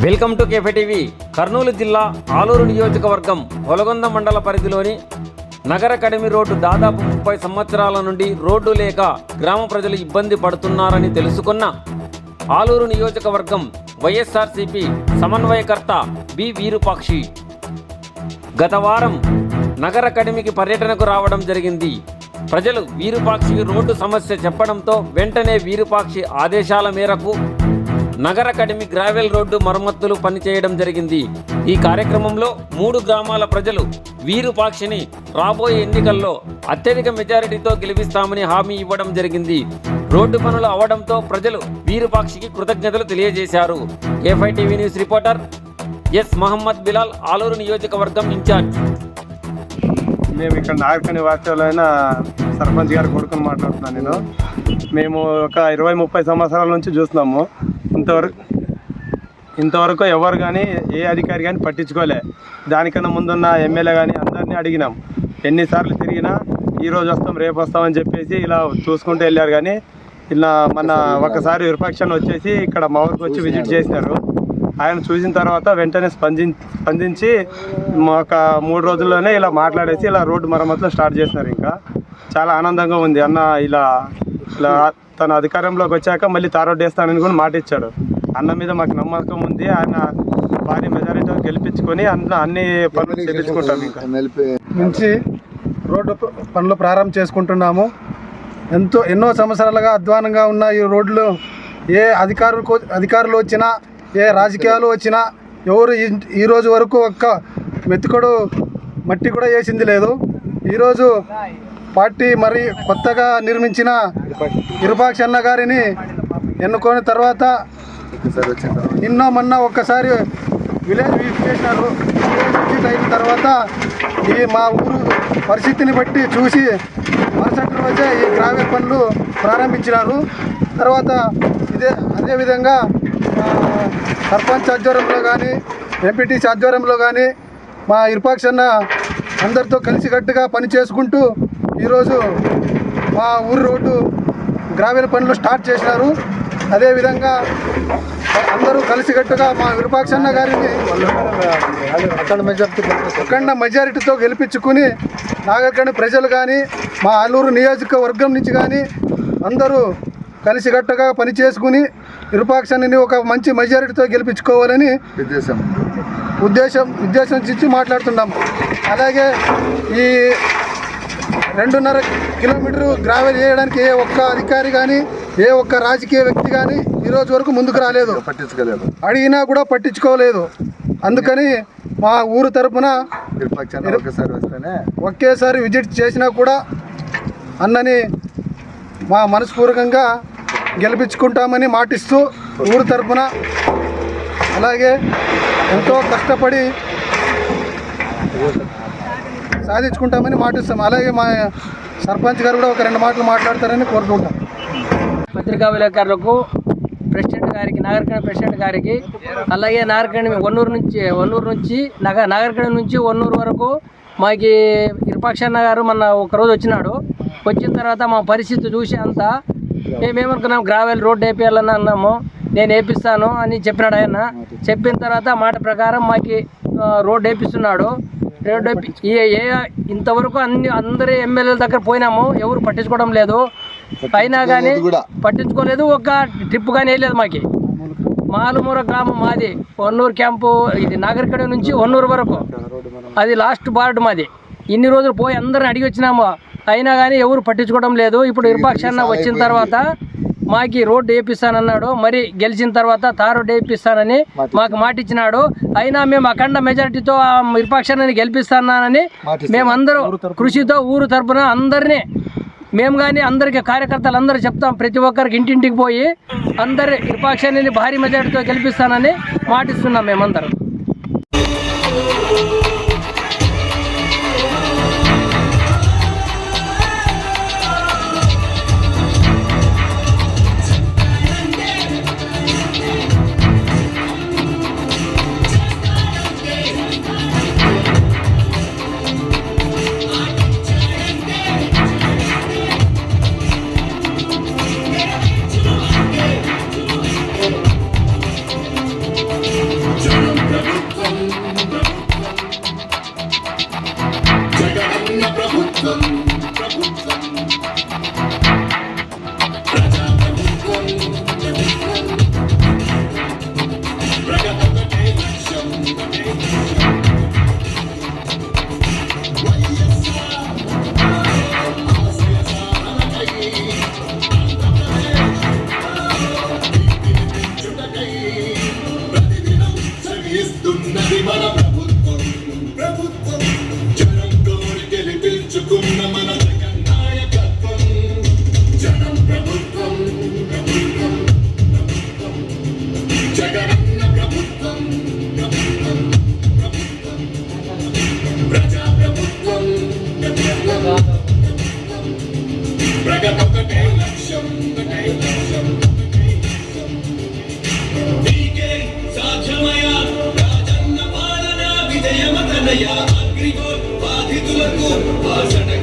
Welcome to cafe TV. Kurnool జిల్లా ఆలూరు నియోజకవర్గం ఒలగొంద మండల పరిధిలోని నగర కడిమి రోడ్డు దాదాపు 30 సంవత్సరాల నుండి రోడ్డు లేక గ్రామ ప్రజలు ఇబ్బంది పడుతున్నారని తెలుసుకున్న ఆలూరు నియోజకవర్గం వైఎస్ఆర్సీపీ సమన్వయకర్త బి వీరుపాక్షి గత వారం నగర కడిమికి పర్యటనకు రావడం జరిగింది. ప్రజలు వీరుపాక్షికి రోడ్డు సమస్య చెప్పడంతో వెంటనే వీరుపాక్షి ఆదేశాల మేరకు నగర కడిమి గ్రావెల్ రోడ్డు మరమ్మతులు పనిచేయడం జరిగింది. ఈ కార్యక్రమంలో 3 గ్రామాల ప్రజలు వీరుపాక్షిని రాబోయే ఎన్నికల్లో అత్యధిక మెజారిటీతో గెలిపిస్తామని హామీ ఇవ్వడం జరిగింది. రోడ్డు పనులు అవడంతో ప్రజలు వీరుపాక్షికి కృతజ్ఞతలు తెలియజేశారు. కేఫై TV news reporter S Mohammed Bilal, Aluru నియోజకవర్గం ఇన్ఛార్జ్. మేము ఇక్కడ నాగరికని వాస్తవ్యులైన సర్పంచ్ గారి కొడుకుని మాట్లాడుతున్నాను నేను. మేము ఒక 20-30 సంవత్సరాల నుంచి చూస్తున్నాము. ఇంతవరకు ఎవరు కానీ ఏ అధికారి కానీ పట్టించుకోలే. దానికన్నా ముందున్న ఎమ్మెల్యే కానీ అందరినీ అడిగినాం. ఎన్నిసార్లు తిరిగినా ఈరోజు వస్తాం రేపు వస్తామని చెప్పేసి ఇలా చూసుకుంటూ వెళ్ళారు. కానీ ఇలా మన ఒకసారి విరూపాక్షని వచ్చేసి ఇక్కడ మా ఊరికి వచ్చి విజిట్ చేసినారు. ఆయన చూసిన తర్వాత వెంటనే స్పందించి ఒక 3 రోజుల్లోనే ఇలా మాట్లాడేసి ఇలా రోడ్డు మరమ్మతులు స్టార్ట్ చేసినారు. ఇంకా చాలా ఆనందంగా ఉంది. అన్న ఇలా తన అధికారంలోకి వచ్చాక మళ్ళీ తారోడ్డు వేస్తానని కూడా మాట ఇచ్చాడు. అన్న మీద మాకు నమ్మకం ఉంది. ఆయన భారీ మెజారిటీ గెలిపించుకొని అన్ని పనులు చేయించుకుంటాం. ఇంకా నుంచి రోడ్డు పనులు ప్రారంభం చేసుకుంటున్నాము. ఎన్నో సంవత్సరాలుగా అధ్వానంగా ఉన్న ఈ రోడ్లు ఏ అధికారులు వచ్చినా, ఏ రాజకీయాలు వచ్చినా ఎవరు ఈ రోజు వరకు ఒక్క మెతుకుడు మట్టి కూడా వేసింది లేదు. ఈరోజు పార్టీ మరి కొత్తగా నిర్మించిన విరూపాక్షి అన్న గారిని ఎన్నుకున్న తర్వాత నిన్న మొన్న ఒక్కసారి విలేజ్ విజిట్ చేసినారు. విలేజ్ విజిట్ అయిన తర్వాత ఈ మా ఊరు పరిస్థితిని బట్టి చూసి మరుసటి రోజే ఈ గ్రావెల్ పనులు ప్రారంభించినారు. తర్వాత అదేవిధంగా సర్పంచ్ ఆధ్వర్యంలో కానీ, ఎంపీటీసీ ఆధ్వర్యంలో కానీ మా విరూపాక్షి అన్న అందరితో కలిసికట్టుగా పని చేసుకుంటూ ఈరోజు మా ఊరి రోడ్డు గ్రావెల్ పనులు స్టార్ట్ చేసినారు. అదేవిధంగా అందరూ కలిసికట్టుగా మా విరూపాక్షి అన్న గారిని అఖండ మెజారిటీతో గెలిపించుకుని నాగరికని ప్రజలు కానీ, మా ఆలూరు నియోజకవర్గం నుంచి కానీ అందరూ కలిసికట్టుగా పని చేసుకుని విరూపాక్షి అన్నని ఒక మంచి మెజారిటీతో గెలిపించుకోవాలని ఉద్దేశించి మాట్లాడుతున్నాము. అలాగే ఈ 2.5 కిలోమీటరు గ్రావెల్ చేయడానికి ఏ ఒక్క అధికారి కానీ, ఏ ఒక్క రాజకీయ వ్యక్తి కానీ ఈరోజు వరకు ముందుకు రాలేదు, అడిగినా కూడా పట్టించుకోలేదు. అందుకని మా ఊరు తరపున ఒకేసారి విజిట్ చేసినా కూడా అన్నని మా మనస్పూర్వకంగా గెలిపించుకుంటామని మాటిస్తూ ఊరు తరపున, అలాగే ఎంతో కష్టపడి సాధించుకుంటామని మాటిస్తాం. అలాగే మా సర్పంచ్ గారు కూడా ఒక 2 మాటలు మాట్లాడతారని కోరుకుంటాం. పత్రికా విలేకరులకు, ప్రెసిడెంట్ గారికి, నాగరికని ప్రెసిడెంట్ గారికి, అలాగే నాగరికని ఒన్నూరు నుంచి నాగరికని నుంచి ఒన్నూరు వరకు మాకి విరూపాక్షి అన్న గారు మొన్న ఒకరోజు వచ్చినాడు. వచ్చిన తర్వాత మా పరిస్థితి చూసి అంతా మేమేమనుకున్నాం, గ్రావెల్ రోడ్డు వేపియాలని అన్నాము. నేను వేపిస్తాను అని చెప్పినాడు ఆయన. చెప్పిన తర్వాత మాట ప్రకారం మాకి రోడ్డు వేపిస్తున్నాడు. రోడ్డు ఇంతవరకు అందరి ఎమ్మెల్యేల దగ్గర పోయినాము, ఎవరు పట్టించుకోవడం లేదు. అయినా కానీ పట్టించుకోలేదు, ఒక్క ట్రిప్ కానీ వేయలేదు. మాకి మాలుమూర గ్రామం మాది, ఒన్నూరు క్యాంపు, ఇది నాగరికడి నుంచి ఒన్నూరు వరకు అది లాస్ట్ బార్డు మాది. ఇన్ని రోజులు పోయి అందరిని అడిగి వచ్చినాము, అయినా కానీ ఎవరు పట్టించుకోవడం లేదు. ఇప్పుడు విరూపాక్షి అన్న వచ్చిన తర్వాత మాకి రోడ్డు వేపిస్తానన్నాడు. మరి గెలిచిన తర్వాత తారోడ్డు వేపిస్తానని మాకు మాట ఇచ్చినాడు. అయినా మేము అఖండ మెజారిటీతో విరూపాక్షి అన్నని గెలిపిస్తానని మేమందరూ కృషితో ఊరు తరపున అందరినీ మేము కానీ అందరికీ కార్యకర్తలు అందరూ చెప్తాం. ప్రతి ఒక్కరికి ఇంటింటికి పోయి అందరి విరూపాక్షి అన్నని భారీ మెజారిటీతో గెలిపిస్తానని మాటిస్తున్నాం మేమందరం. మన ప్రభుత్వం ప్రభుత్వం జనం తోడి గెలిపించుకున్న మన జగన్ నాయకత్వం జనం ప్రభుత్వం ప్రభుత్వం ప్రభుత్వం జగనన్న ప్రభుత్వం ప్రభుత్వం ప్రభుత్వం ప్రజా ప్రభుత్వం ప్రభుత్వం ప్రగతొకటే లక్ష్యం ఒకటే లక్ష్యం నీకే సాధ్యమయా రాజన్న పాలన విజయమతనయ అగ్రిగోల్ బాధితులకు భాషణ